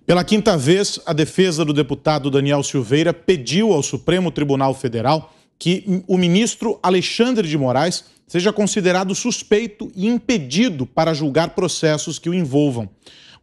Pela quinta vez, a defesa do deputado Daniel Silveira pediu ao Supremo Tribunal Federal que o ministro Alexandre de Moraes seja considerado suspeito e impedido para julgar processos que o envolvam.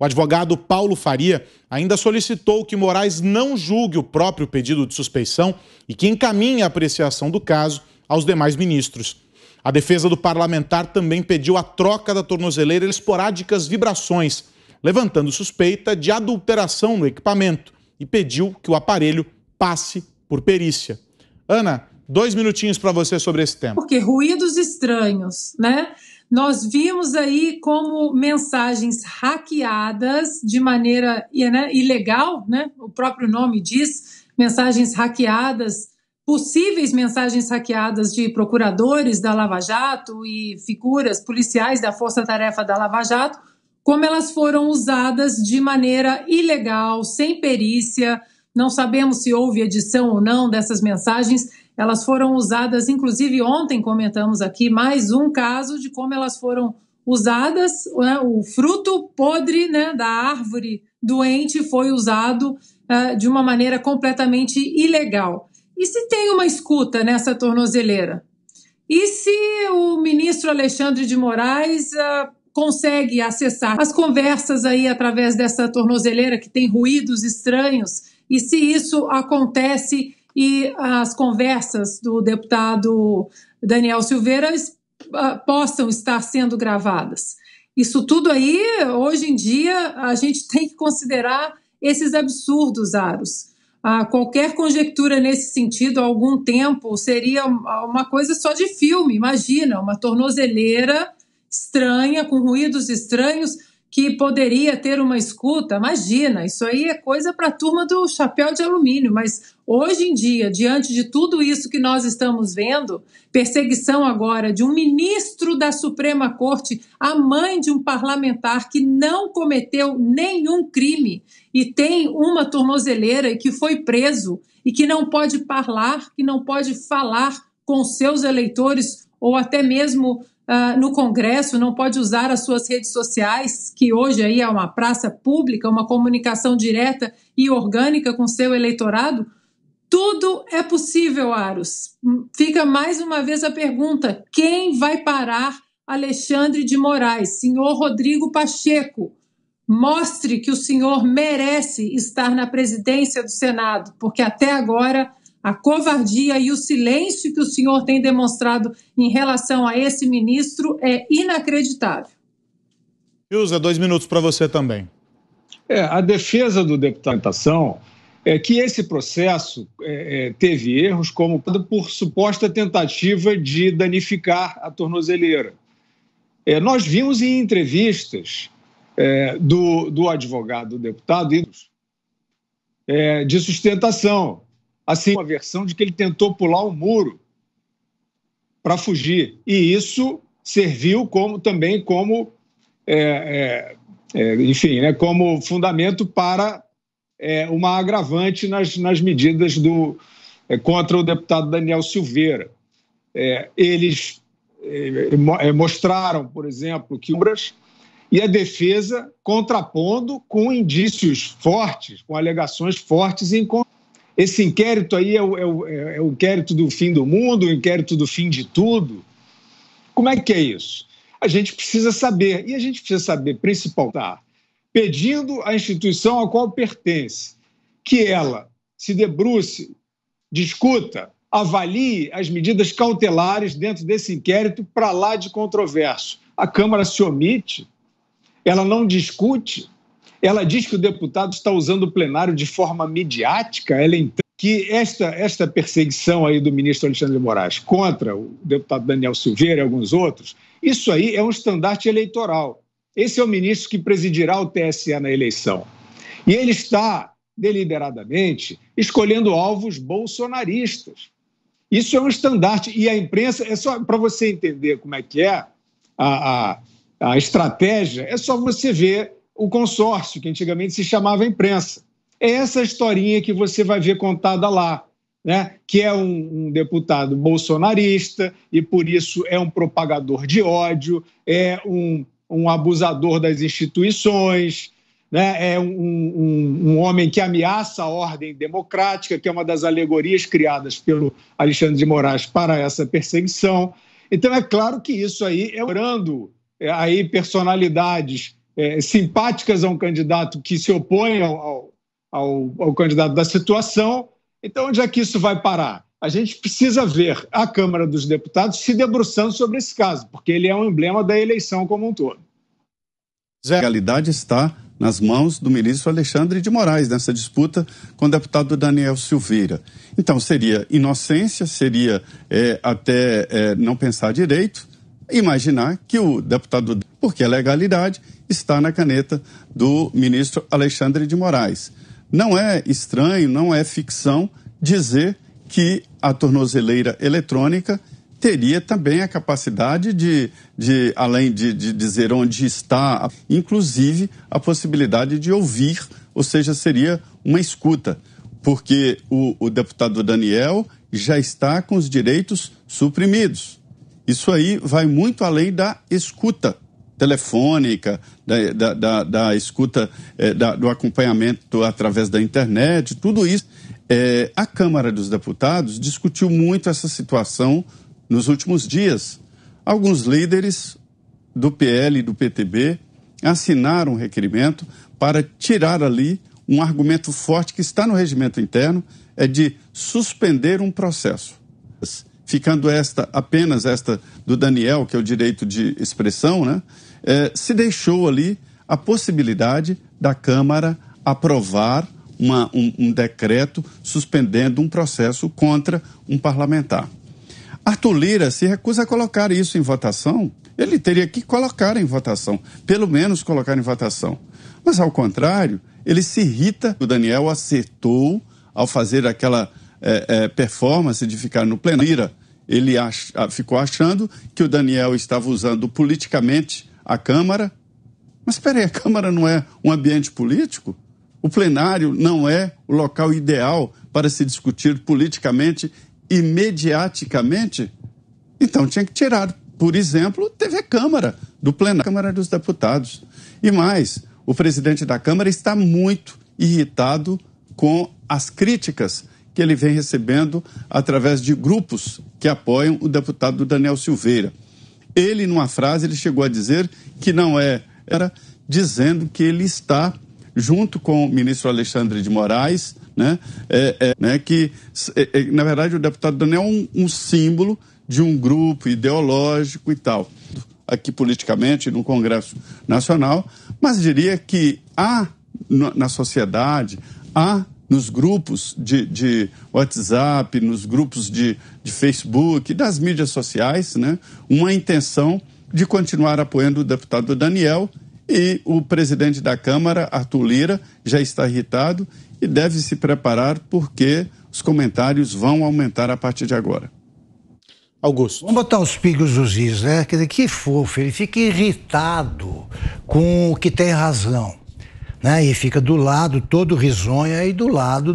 O advogado Paulo Faria ainda solicitou que Moraes não julgue o próprio pedido de suspeição e que encaminhe a apreciação do caso aos demais ministros. A defesa do parlamentar também pediu a troca da tornozeleira e esporádicas vibrações, levantando suspeita de adulteração no equipamento e pediu que o aparelho passe por perícia. Ana, 2 minutinhos para você sobre esse tema. Porque ruídos estranhos, né? Nós vimos aí como mensagens hackeadas de maneira ilegal, né? O próprio nome diz, mensagens hackeadas, possíveis mensagens hackeadas de procuradores da Lava Jato e figuras policiais da Força Tarefa da Lava Jato, como elas foram usadas de maneira ilegal, sem perícia. Não sabemos se houve edição ou não dessas mensagens. Elas foram usadas, inclusive ontem comentamos aqui mais um caso de como elas foram usadas, né? O fruto podre, né, da árvore doente foi usado de uma maneira completamente ilegal. E se tem uma escuta nessa tornozeleira? E se o ministro Alexandre de Moraes consegue acessar as conversas aí através dessa tornozeleira que tem ruídos estranhos? E se isso acontece e as conversas do deputado Daniel Silveira possam estar sendo gravadas? Isso tudo aí, hoje em dia, a gente tem que considerar esses absurdos, Aros. Qualquer conjectura nesse sentido, há algum tempo, seria uma coisa só de filme. Imagina, uma tornozeleira estranha, com ruídos estranhos, que poderia ter uma escuta. Imagina, isso aí é coisa para a turma do chapéu de alumínio. Mas hoje em dia, diante de tudo isso que nós estamos vendo, perseguição agora de um ministro da Suprema Corte, a mãe de um parlamentar que não cometeu nenhum crime e tem uma tornozeleira e que foi preso e que não pode falar, que não pode falar com seus eleitores ou até mesmo no Congresso, não pode usar as suas redes sociais, que hoje aí é uma praça pública, uma comunicação direta e orgânica com seu eleitorado. Tudo é possível, Aros. Fica mais uma vez a pergunta: quem vai parar Alexandre de Moraes? Senhor Rodrigo Pacheco, mostre que o senhor merece estar na presidência do Senado, porque até agora a covardia e o silêncio que o senhor tem demonstrado em relação a esse ministro é inacreditável. Usa 2 minutos para você também. A defesa do deputado é que esse processo teve erros, como por suposta tentativa de danificar a tornozeleira. Nós vimos em entrevistas do advogado, do deputado, de sustentação, assim, uma versão de que ele tentou pular um muro para fugir. E isso serviu também como fundamento para uma agravante nas medidas contra o deputado Daniel Silveira. Eles mostraram, por exemplo, que e a defesa contrapondo com indícios fortes, com alegações fortes em contra. Esse inquérito aí é o inquérito do fim do mundo, o inquérito do fim de tudo. Como é que é isso? A gente precisa saber, e a gente precisa saber, principalmente, pedindo à instituição a qual pertence que ela se debruce, discuta, avalie as medidas cautelares dentro desse inquérito para lá de controverso. A Câmara se omite, ela não discute. Ela diz que o deputado está usando o plenário de forma midiática, que esta perseguição aí do ministro Alexandre de Moraes contra o deputado Daniel Silveira e alguns outros, isso aí é um estandarte eleitoral. Esse é o ministro que presidirá o TSE na eleição. E ele está, deliberadamente, escolhendo alvos bolsonaristas. Isso é um estandarte. E a imprensa, é só para você entender como é que é a estratégia, é só você ver o consórcio, que antigamente se chamava imprensa. É essa historinha que você vai ver contada lá, né? Que é um deputado bolsonarista e, por isso, é um propagador de ódio, é um abusador das instituições, né? É um homem que ameaça a ordem democrática, que é uma das alegorias criadas pelo Alexandre de Moraes para essa perseguição. Então, é claro que isso aí é orando aí personalidades simpáticas a um candidato que se opõe ao candidato da situação. Então, onde é que isso vai parar? A gente precisa ver a Câmara dos Deputados se debruçando sobre esse caso, porque ele é um emblema da eleição como um todo. A legalidade está nas mãos do ministro Alexandre de Moraes, nessa disputa com o deputado Daniel Silveira. Então, seria inocência, seria até não pensar direito, imaginar que o deputado, porque a legalidade está na caneta do ministro Alexandre de Moraes. Não é estranho, não é ficção dizer que a tornozeleira eletrônica teria também a capacidade de além de dizer onde está, inclusive a possibilidade de ouvir, ou seja, seria uma escuta, porque o deputado Daniel já está com os direitos suprimidos. Isso aí vai muito além da escuta telefônica, da escuta, do acompanhamento através da internet, tudo isso. A Câmara dos Deputados discutiu muito essa situação nos últimos dias. Alguns líderes do PL e do PTB assinaram um requerimento para tirar ali um argumento forte que está no regimento interno, é de suspender um processo. Ficando apenas esta do Daniel, que é o direito de expressão, né? Se deixou ali a possibilidade da Câmara aprovar um decreto suspendendo um processo contra um parlamentar. Arthur Lira se recusa a colocar isso em votação. Ele teria que colocar em votação, pelo menos colocar em votação. Mas, ao contrário, ele se irrita. O Daniel acertou ao fazer aquela performance de ficar no plenário. Lira, ele ficou achando que o Daniel estava usando politicamente a Câmara. Mas, espera aí, a Câmara não é um ambiente político? O plenário não é o local ideal para se discutir politicamente e mediaticamente? Então tinha que tirar. Por exemplo, teve a Câmara do plenário, Câmara dos Deputados. E mais, o presidente da Câmara está muito irritado com as críticas que ele vem recebendo através de grupos que apoiam o deputado Daniel Silveira. Ele, numa frase, ele chegou a dizer que não era dizendo que ele está junto com o ministro Alexandre de Moraes, que, na verdade, o deputado Daniel é um símbolo de um grupo ideológico e tal, aqui politicamente no Congresso Nacional, mas diria que há na sociedade, há nos grupos de WhatsApp, nos grupos de Facebook, das mídias sociais, né, uma intenção de continuar apoiando o deputado Daniel. E o presidente da Câmara, Arthur Lira, já está irritado e deve se preparar porque os comentários vão aumentar a partir de agora. Augusto. Vamos botar os pingos nos is, né? Quer dizer, que fofo, ele fica irritado com o que tem razão, né? E fica do lado, todo risonho, aí do lado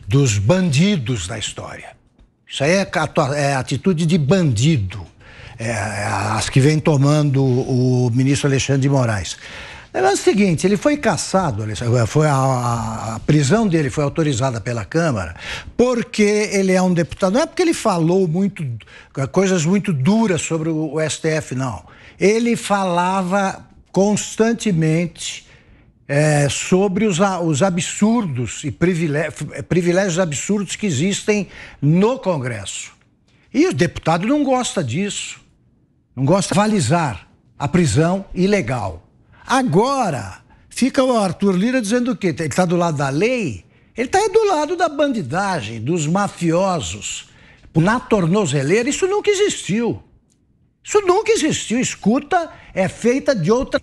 dos bandidos da história. Isso aí é atitude de bandido. As que vem tomando o ministro Alexandre de Moraes. O negócio é o seguinte, ele foi cassado, a prisão dele foi autorizada pela Câmara porque ele é um deputado, não é porque ele falou coisas muito duras sobre o STF, não. Ele falava constantemente sobre os absurdos e privilégios absurdos que existem no Congresso. E o deputado não gosta disso. Não gosta de avalizar a prisão ilegal. Agora, fica o Arthur Lira dizendo o quê? Ele está do lado da lei? Ele está do lado da bandidagem, dos mafiosos. Na tornozeleira, isso nunca existiu. Isso nunca existiu. Escuta é feita de outra...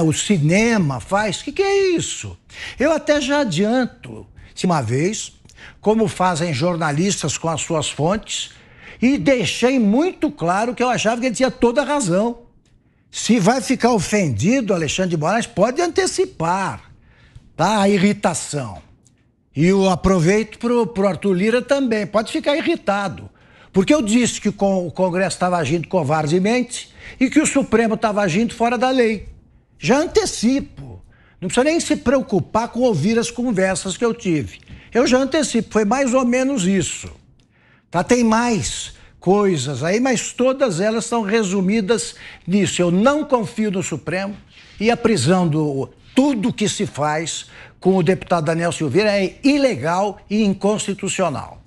o cinema faz... O que é isso? Eu até já adianto, uma vez, como fazem jornalistas com as suas fontes... E deixei muito claro que eu achava que ele tinha toda a razão. Se vai ficar ofendido, Alexandre de Moraes, pode antecipar, tá? A irritação. E eu aproveito pro Arthur Lira também, pode ficar irritado. Porque eu disse que o Congresso estava agindo covardemente e que o Supremo estava agindo fora da lei. Já antecipo. Não precisa nem se preocupar com ouvir as conversas que eu tive. Eu já antecipo, foi mais ou menos isso. Tá? Tem mais coisas aí, mas todas elas estão resumidas nisso. Eu não confio no Supremo e a prisão tudo que se faz com o deputado Daniel Silveira é ilegal e inconstitucional.